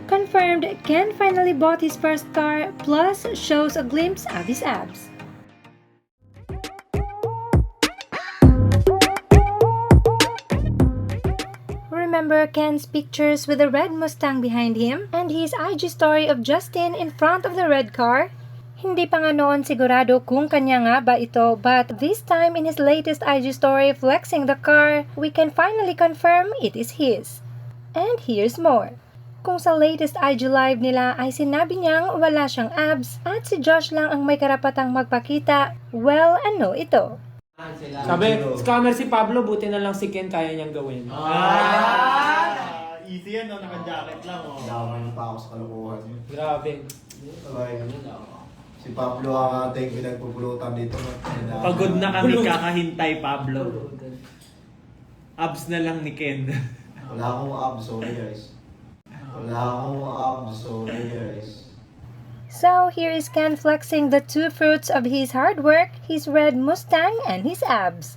Confirmed, Ken finally bought his first car, plus shows a glimpse of his abs. Remember Ken's pictures with the red Mustang behind him and his IG story of Justin in front of the red car? Hindi pa nga noon sigurado kung kanya nga ba ito, but this time in his latest IG story flexing the car, we can finally confirm it is his. And here's more. Kung sa latest IG live nila ay sinabi niyang wala siyang abs at si Josh lang ang may karapatang magpakita, well, ano ito? Sabi, scammer si Pablo, buti na lang si Ken kaya niyang gawin. Easy yan, no? Naka-jacket lang, oh. Damay pa ako sa kalokohan yun. Grabe. Ay, si Pablo ang ating pinagpupulutan dito. Pagod na kami kakahintay, Pablo. Abs na lang ni Ken. Wala akong abs, sorry guys. Wala akong abs, sorry guys. So here is Ken flexing the two fruits of his hard work, his red Mustang and his abs.